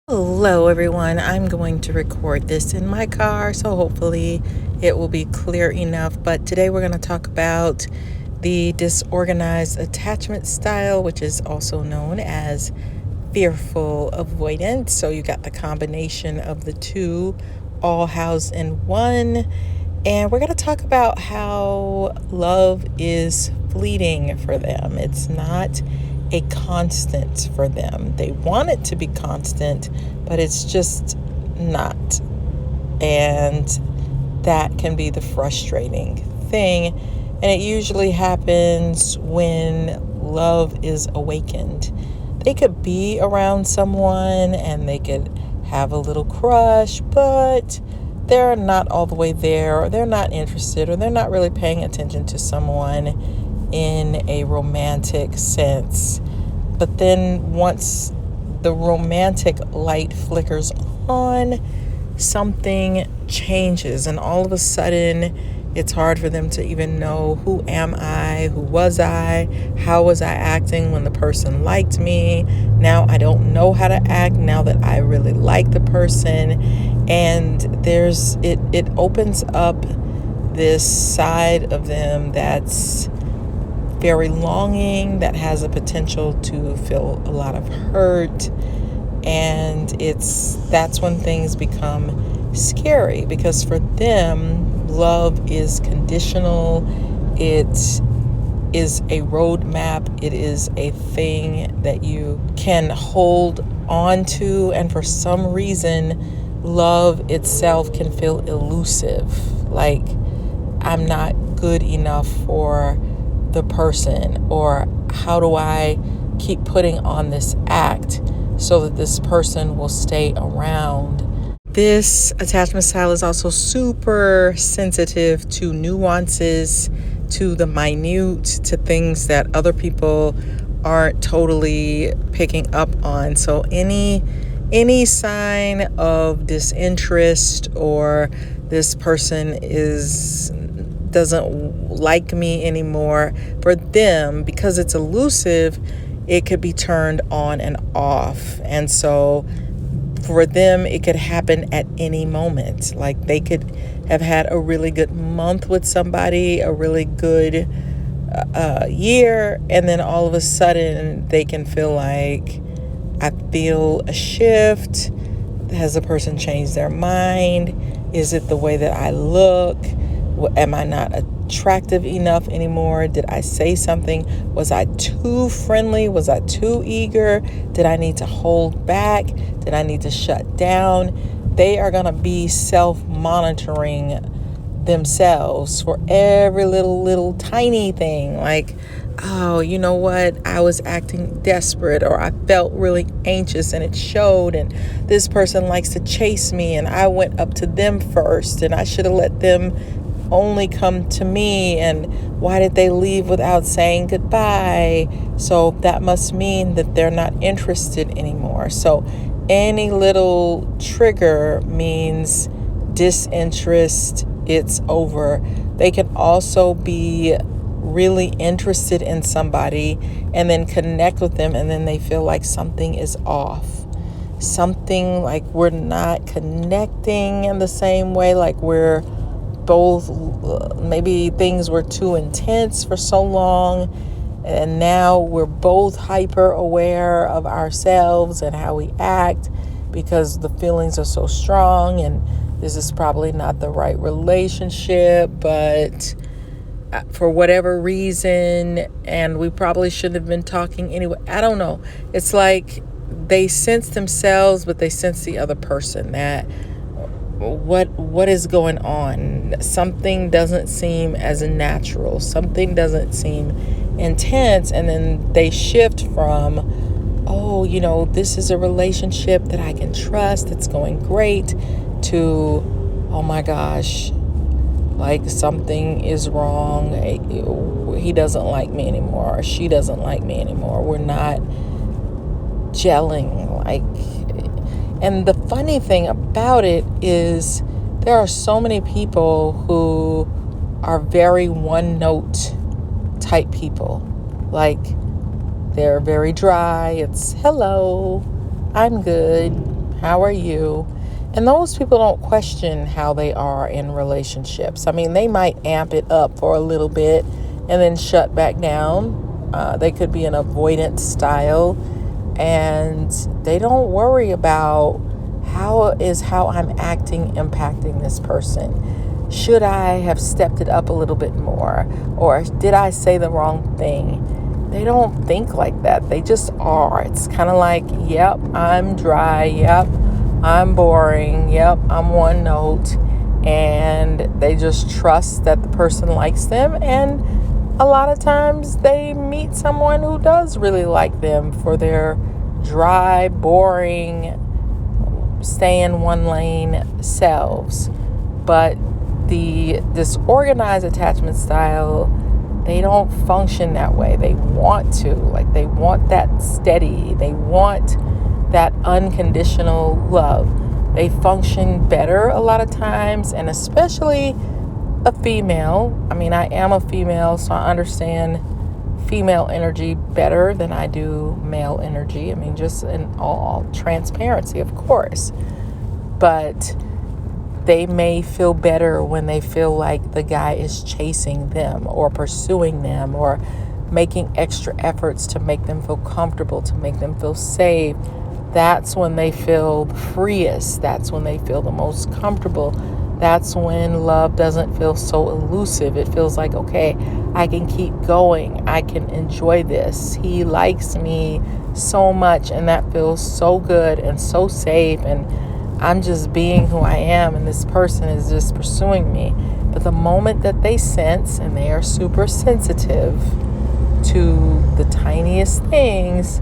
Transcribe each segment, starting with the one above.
Hello everyone, I'm going to record this in my car, so hopefully it will be clear enough. But today we're going to talk about the disorganized attachment style, which is also known as fearful avoidant. So you got the combination of the two all housed in one. And we're going to talk about how love is fleeting for them. It's not a constant for them. They want it to be constant, but it's just not. And that can be the frustrating thing. And it usually happens when love is awakened. They could be around someone and they could have a little crush, but they're not all the way there, or they're not interested, or they're not really paying attention to someone in a romantic sense. But then once the romantic light flickers on, something changes, and all of a sudden it's hard for them to even know, who am I? Who was I? How was I acting when the person liked me? Now I don't know how to act now that I really like the person. And it opens up this side of them that's very longing, that has a potential to feel a lot of hurt. And that's when things become scary, because for them, love is conditional. It is a roadmap. It is a thing that you can hold on to. And for some reason, love itself can feel elusive. Like, I'm not good enough for the person, or how do I keep putting on this act so that this person will stay around? This attachment style is also super sensitive to nuances, to the minute, to things that other people aren't totally picking up on. So any sign of disinterest, or this person doesn't like me anymore, for them, because it's elusive, it could be turned on and off. And so for them, it could happen at any moment. Like, they could have had a really good month with somebody, a really good year, and then all of a sudden they can feel like, I feel a shift. Has the person changed their mind? Is it the way that I look? Am I not attractive enough anymore? Did I say something? Was I too friendly? Was I too eager? Did I need to hold back? Did I need to shut down? They are going to be self-monitoring themselves for every little tiny thing. Like, oh, you know what? I was acting desperate, or I felt really anxious and it showed, and this person likes to chase me and I went up to them first and I should have let them only come to me, and why did they leave without saying goodbye? So that must mean that they're not interested anymore. So any little trigger means disinterest. It's over. They can also be really interested in somebody and then connect with them, and then they feel like something is off. Something like we're not connecting in the same way, like we're both, maybe things were too intense for so long, and now we're both hyper aware of ourselves and how we act because the feelings are so strong, and this is probably not the right relationship, but for whatever reason, and we probably shouldn't have been talking anyway. I don't know. It's like they sense themselves, but they sense the other person. That what is going on? Something doesn't seem as natural. Something doesn't seem intense. And then they shift from, oh, this is a relationship that I can trust, it's going great, to, oh my gosh, like something is wrong. He doesn't like me anymore, or she doesn't like me anymore. We're not gelling. And the funny thing about it is there are so many people who are very one-note type people. Like, they're very dry. It's hello, I'm good. How are you? And those people don't question how they are in relationships. I mean, they might amp it up for a little bit and then shut back down. They could be an avoidant style, and they don't worry about how I'm acting impacting this person. Should I have stepped it up a little bit more? Or did I say the wrong thing? They don't think like that. They just are. It's kind of like, yep, I'm dry. Yep, I'm boring. Yep, I'm one note. And they just trust that the person likes them. And a lot of times they meet someone who does really like them for their dry, boring, stay in one lane selves. But the disorganized attachment style, they don't function that way. They want to. Like, they want that steady. They want that unconditional love. They function better a lot of times, and especially a female. I mean, I am a female, so I understand female energy better than I do male energy. I mean, just in all transparency, of course. But they may feel better when they feel like the guy is chasing them or pursuing them or making extra efforts to make them feel comfortable, to make them feel safe. That's when they feel freest. That's when they feel the most comfortable. That's when love doesn't feel so elusive. It feels like, okay, I can keep going. I can enjoy this. He likes me so much, and that feels so good and so safe, and I'm just being who I am, and this person is just pursuing me. But the moment that they sense, and they are super sensitive to the tiniest things,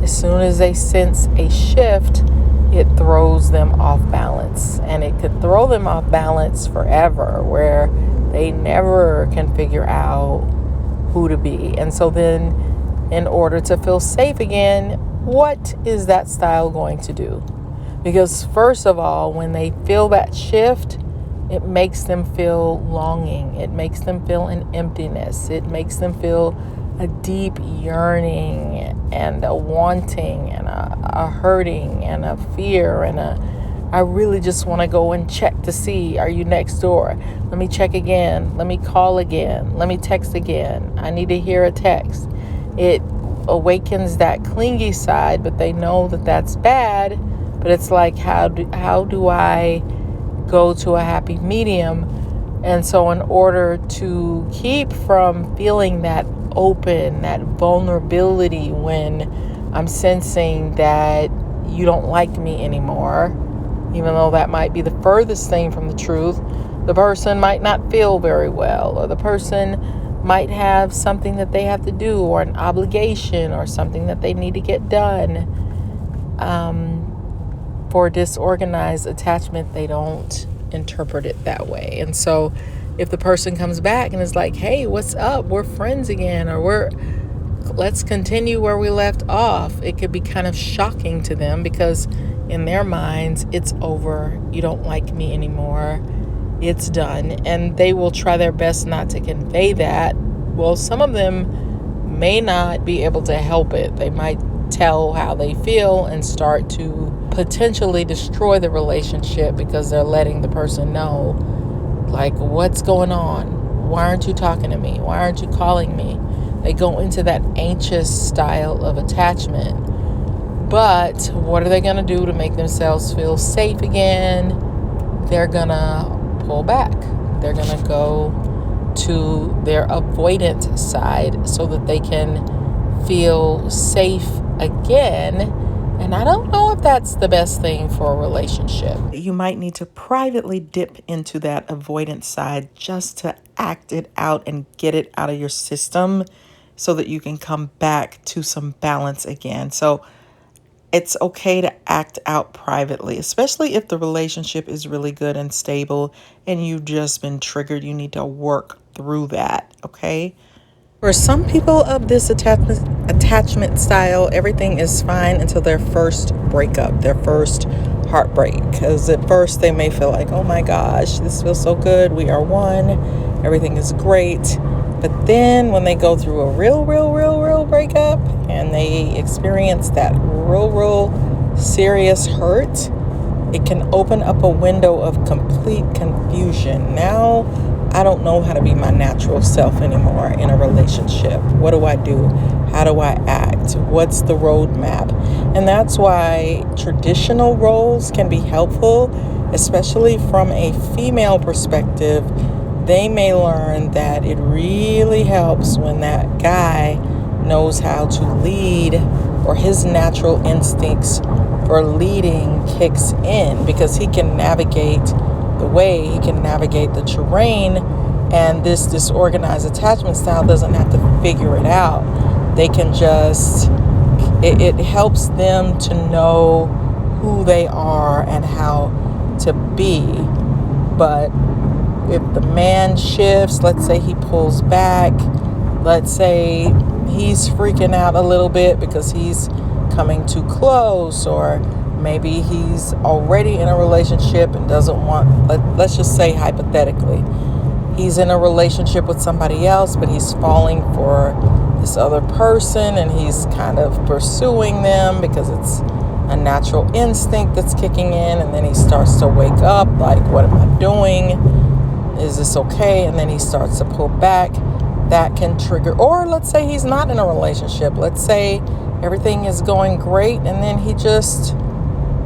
as soon as they sense a shift, it throws them off balance. And it could throw them off balance forever, where they never can figure out who to be. And so then, in order to feel safe again, what is that style going to do? Because first of all, when they feel that shift, it makes them feel longing. It makes them feel an emptiness. It makes them feel a deep yearning and a wanting and a hurting and a fear and I really just want to go and check to see, are you next door? Let me check again. Let me call again. Let me text again. I need to hear a text. It awakens that clingy side, but they know that that's bad. But it's like, how do I go to a happy medium? And so in order to keep from feeling that open, that vulnerability when I'm sensing that you don't like me anymore, even though that might be the furthest thing from the truth, the person might not feel very well, or the person might have something that they have to do, or an obligation, or something that they need to get done. For disorganized attachment, they don't interpret it that way. And so if the person comes back and is like, hey, what's up? We're friends again, or let's continue where we left off, it could be kind of shocking to them, because in their minds, it's over. You don't like me anymore. It's done. And they will try their best not to convey that. Well, some of them may not be able to help it. They might tell how they feel and start to potentially destroy the relationship, because they're letting the person know, like, what's going on? Why aren't you talking to me? Why aren't you calling me? They go into that anxious style of attachment. But what are they going to do to make themselves feel safe again? They're going to pull back. They're going to go to their avoidant side so that they can feel safe again. And I don't know if that's the best thing for a relationship. You might need to privately dip into that avoidant side just to act it out and get it out of your system so that you can come back to some balance again. So it's okay to act out privately, especially if the relationship is really good and stable and you've just been triggered. You need to work through that, okay? For some people of this attachment style, everything is fine until their first breakup, their first heartbreak. Because at first they may feel like, oh my gosh, this feels so good. We are one. Everything is great. But then when they go through a real breakup and they experience that real serious hurt, it can open up a window of complete confusion. Now, I don't know how to be my natural self anymore in a relationship. What do I do? How do I act? What's the roadmap? And that's why traditional roles can be helpful, especially from a female perspective. They may learn that it really helps when that guy knows how to lead, or his natural instincts for leading kicks in, because he can navigate the way, he can navigate the terrain, and this disorganized attachment style doesn't have to figure it out. They can just, it helps them to know who they are and how to be. But if the man shifts, let's say he pulls back, let's say he's freaking out a little bit because he's coming too close, or maybe he's already in a relationship and doesn't want, let's just say hypothetically, he's in a relationship with somebody else, but he's falling for this other person and he's kind of pursuing them because it's a natural instinct that's kicking in, and then he starts to wake up like, what am I doing? Is this okay? And then he starts to pull back. That can trigger, or let's say he's not in a relationship. Let's say everything is going great and then he just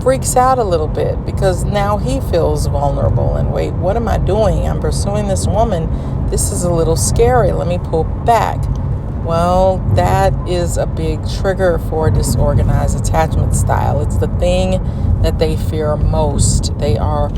freaks out a little bit because now he feels vulnerable and, wait, what am I doing? I'm pursuing this woman. This is a little scary. Let me pull back. Well, that is a big trigger for a disorganized attachment style. It's the thing that they fear most. They are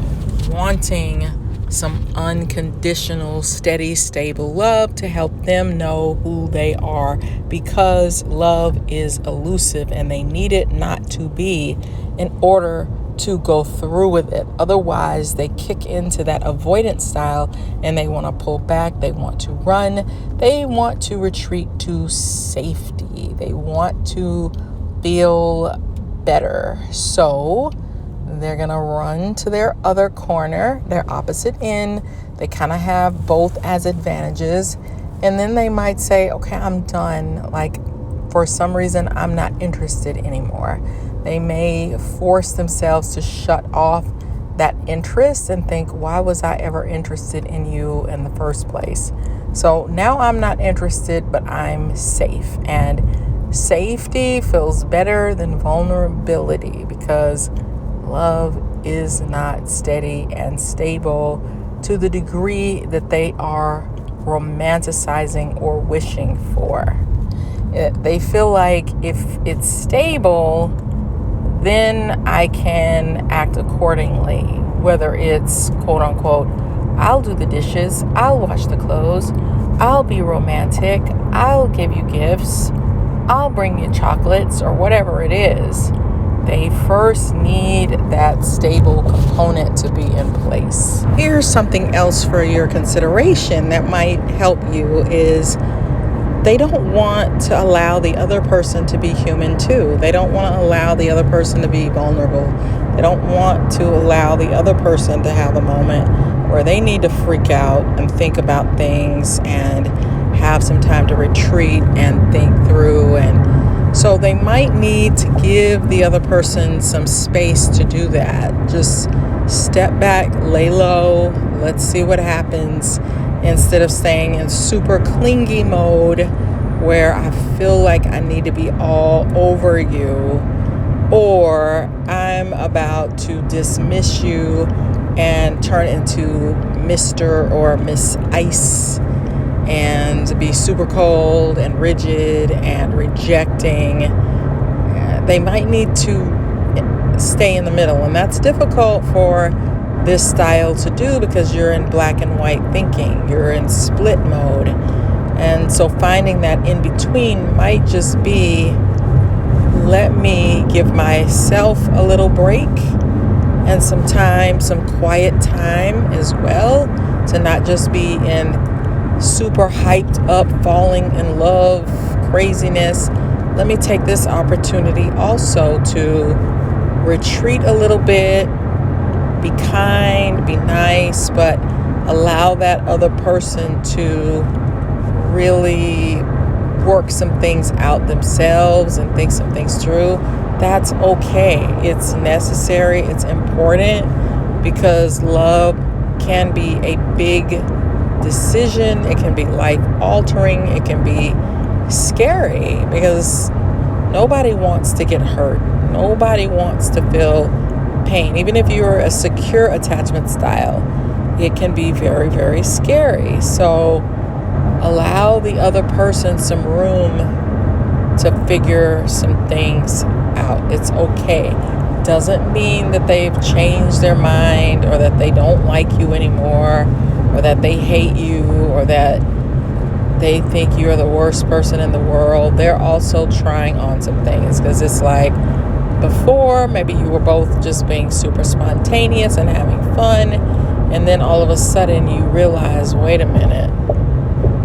wanting some unconditional, steady, stable love to help them know who they are, because love is elusive and they need it not to be in order to go through with it. Otherwise, they kick into that avoidant style and they want to pull back. They want to run. They want to retreat to safety. They want to feel better. So they're going to run to their other corner, their opposite end. They kind of have both as advantages. And then they might say, okay, I'm done. Like, for some reason, I'm not interested anymore. They may force themselves to shut off that interest and think, why was I ever interested in you in the first place? So now I'm not interested, but I'm safe. And safety feels better than vulnerability, because love is not steady and stable to the degree that they are romanticizing or wishing for. They feel like if it's stable, then I can act accordingly, whether it's quote unquote, I'll do the dishes, I'll wash the clothes, I'll be romantic, I'll give you gifts, I'll bring you chocolates, or whatever it is. They first need that stable component to be in place. Here's something else for your consideration that might help you is they don't want to allow the other person to be human too. They don't want to allow the other person to be vulnerable. They don't want to allow the other person to have a moment where they need to freak out and think about things and have some time to retreat and think through. And so they might need to give the other person some space to do that. Just step back, lay low, let's see what happens, instead of staying in super clingy mode where I feel like I need to be all over you, or I'm about to dismiss you and turn into Mr. or Miss Ice and be super cold and rigid and rejecting. They might need to stay in the middle, and that's difficult for this style to do because you're in black and white thinking, you're in split mode. And so finding that in between might just be, let me give myself a little break and some time, some quiet time as well, to not just be in super hyped up, falling in love craziness. Let me take this opportunity also to retreat a little bit, be kind, be nice, but allow that other person to really work some things out themselves and think some things through that's okay. It's necessary. It's important because love can be a big decision. It can be life altering. It can be scary because nobody wants to get hurt. Nobody wants to feel pain. Even if you're a secure attachment style, it can be very, very scary. So allow the other person some room to figure some things out. It's okay. Doesn't mean that they've changed their mind or that they don't like you anymore or that they hate you or that they think you're the worst person in the world. They're also trying on some things because it's like before, maybe you were both just being super spontaneous and having fun, and then all of a sudden you realize, wait a minute,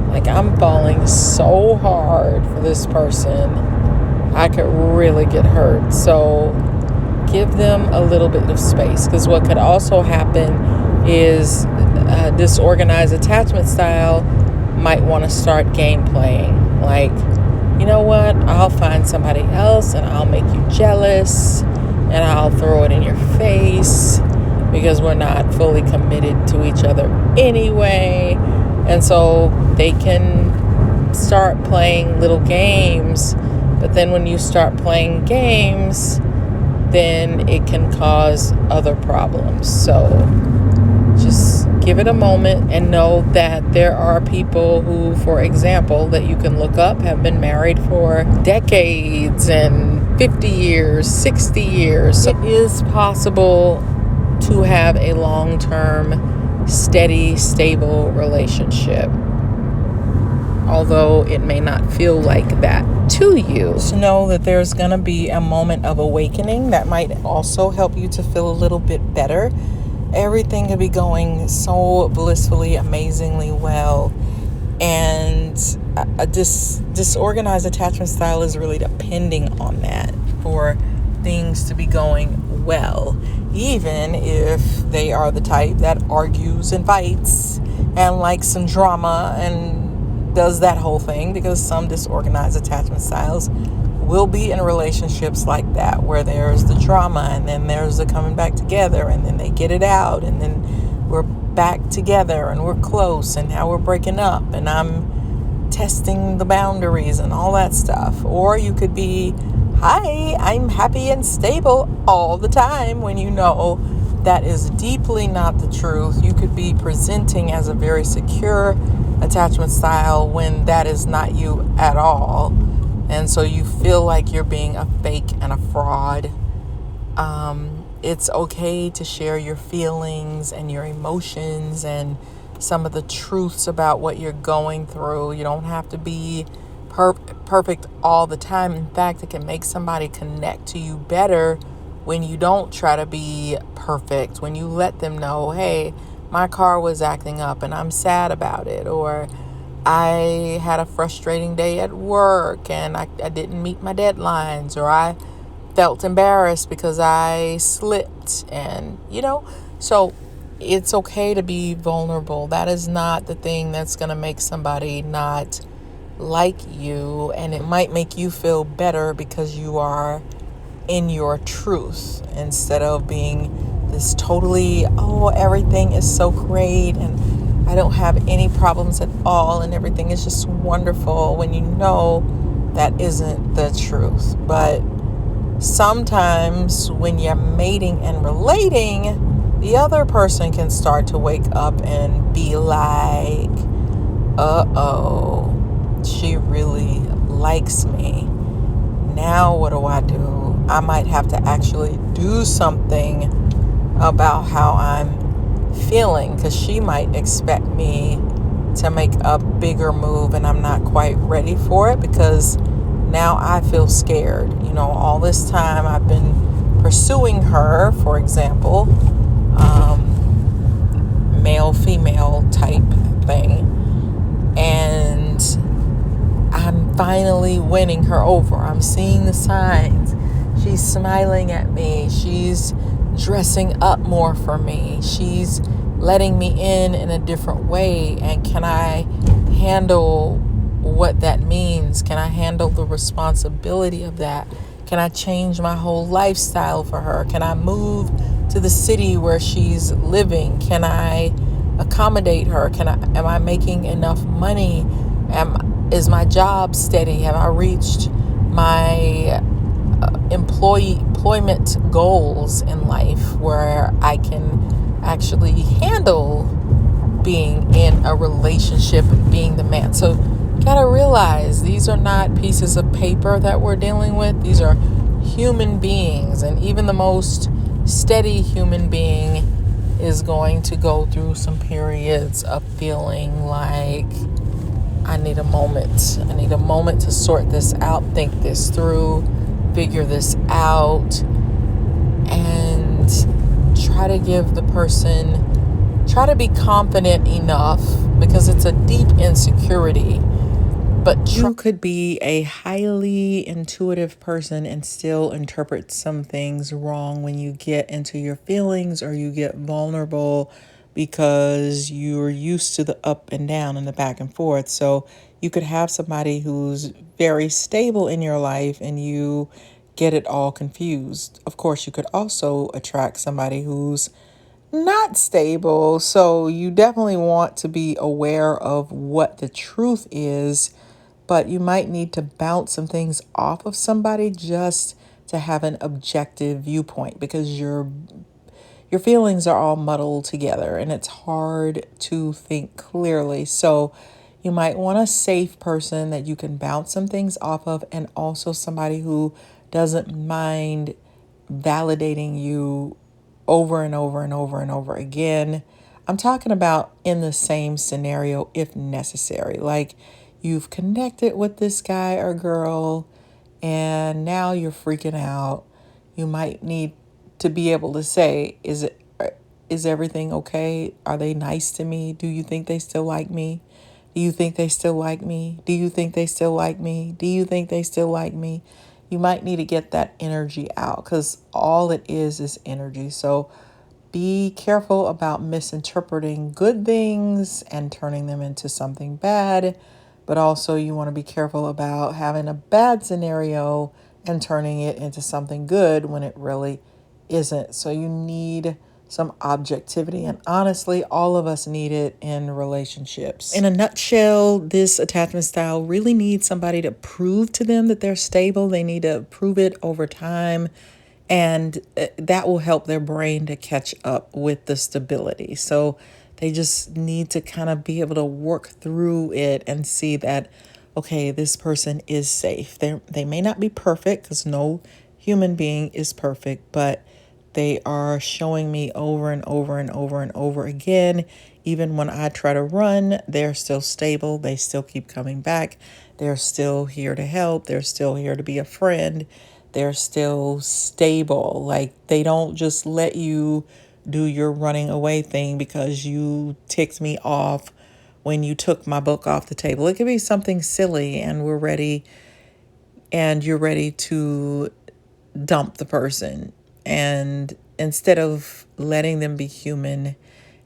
like I'm falling so hard for this person, I could really get hurt. So give them a little bit of space, because what could also happen is a disorganized attachment style might want to start game playing. Like, you know what, I'll find somebody else and I'll make you jealous and I'll throw it in your face because we're not fully committed to each other anyway. And so they can start playing little games, but then when you start playing games, then it can cause other problems. So just give it a moment and know that there are people who, for example, that you can look up have been married for decades and 50 years, 60 years. So it is possible to have a long-term, steady, stable relationship, although it may not feel like that to you. Just know that there's going to be a moment of awakening that might also help you to feel a little bit better. Everything could be going so blissfully, amazingly well, and a disorganized attachment style is really depending on that for things to be going well, even if they are the type that argues and fights and likes some drama and does that whole thing, because some disorganized attachment styles will be in relationships like that, where there's the drama and then there's the coming back together and then they get it out and then we're back together and we're close and now we're breaking up and I'm testing the boundaries and all that stuff. Or you could be, hi, I'm happy and stable all the time, when you know that is deeply not the truth. You could be presenting as a very secure attachment style when that is not you at all. And so you feel like you're being a fake and a fraud. It's okay to share your feelings and your emotions and some of the truths about what you're going through. You don't have to be perfect all the time. In fact, it can make somebody connect to you better when you don't try to be perfect. When you let them know, hey, my car was acting up and I'm sad about it. Or I had a frustrating day at work and I didn't meet my deadlines, or I felt embarrassed because I slipped, and so it's okay to be vulnerable. That is not the thing that's going to make somebody not like you, and it might make you feel better because you are in your truth instead of being this totally, oh, everything is so great and I don't have any problems at all and everything is just wonderful, when you know that isn't the truth. But sometimes when you're mating and relating, the other person can start to wake up and be like, uh-oh, she really likes me. Now what do? I might have to actually do something about how I'm feeling, because she might expect me to make a bigger move and I'm not quite ready for it, because now I feel scared. All this time I've been pursuing her, for example, male-female type thing, and I'm finally winning her over. I'm seeing the signs. She's smiling at me. She's dressing up more for me. She's letting me in a different way. And can I handle what that means? Can I handle the responsibility of that? Can I change my whole lifestyle for her? Can I move to the city where she's living? Can I accommodate her? Am I making enough money? Is my job steady? Have I reached my employment goals in life where I can actually handle being in a relationship, being the man? So gotta realize these are not pieces of paper that we're dealing with. These are human beings, and even the most steady human being is going to go through some periods of feeling like, I need a moment. I need a moment to sort this out, think this through, figure this out, and try to give the person, try to be confident enough, because it's a deep insecurity. But you could be a highly intuitive person and still interpret some things wrong when you get into your feelings or you get vulnerable, because you're used to the up and down and the back and forth. So you could have somebody who's very stable in your life and you get it all confused. Of course, you could also attract somebody who's not stable. So you definitely want to be aware of what the truth is, but you might need to bounce some things off of somebody just to have an objective viewpoint, because your feelings are all muddled together and it's hard to think clearly. So you might want a safe person that you can bounce some things off of, and also somebody who doesn't mind validating you over and over and over and over again. I'm talking about in the same scenario if necessary. Like, you've connected with this guy or girl and now you're freaking out. You might need to be able to say, is everything okay? Are they nice to me? Do you think they still like me? Do you think they still like me? Do you think they still like me? Do you think they still like me? You might need to get that energy out, because all it is energy. So be careful about misinterpreting good things and turning them into something bad. But also you want to be careful about having a bad scenario and turning it into something good when it really isn't. So you need some objectivity. And honestly, all of us need it in relationships. In a nutshell, this attachment style really needs somebody to prove to them that they're stable. They need to prove it over time. And that will help their brain to catch up with the stability. So they just need to kind of be able to work through it and see that, okay, this person is safe. They may not be perfect, because no human being is perfect, but they are showing me over and over and over and over again. Even when I try to run, they're still stable. They still keep coming back. They're still here to help. They're still here to be a friend. They're still stable. Like, they don't just let you do your running away thing because you ticked me off when you took my book off the table. It could be something silly and you're ready to dump the person. And instead of letting them be human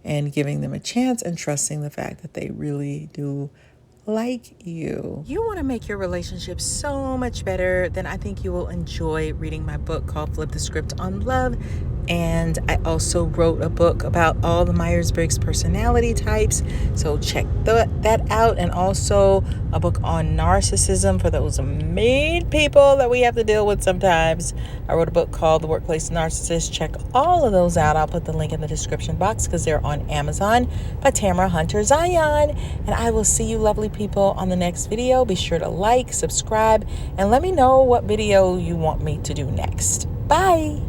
and giving them a chance and trusting the fact that they really do like you. You want to make your relationship so much better, then I think you will enjoy reading my book called Flip the Script on Love. And I also wrote a book about all the Myers-Briggs personality types, so check that out. And also a book on narcissism for those mean people that we have to deal with sometimes. I wrote a book called The Workplace NaRCISSiST. Check all of those out. I'll put the link in the description box because they're on Amazon by Tamara Zyon. And I will see you lovely people on the next video. Be sure to like, subscribe, and let me know what video you want me to do next. Bye.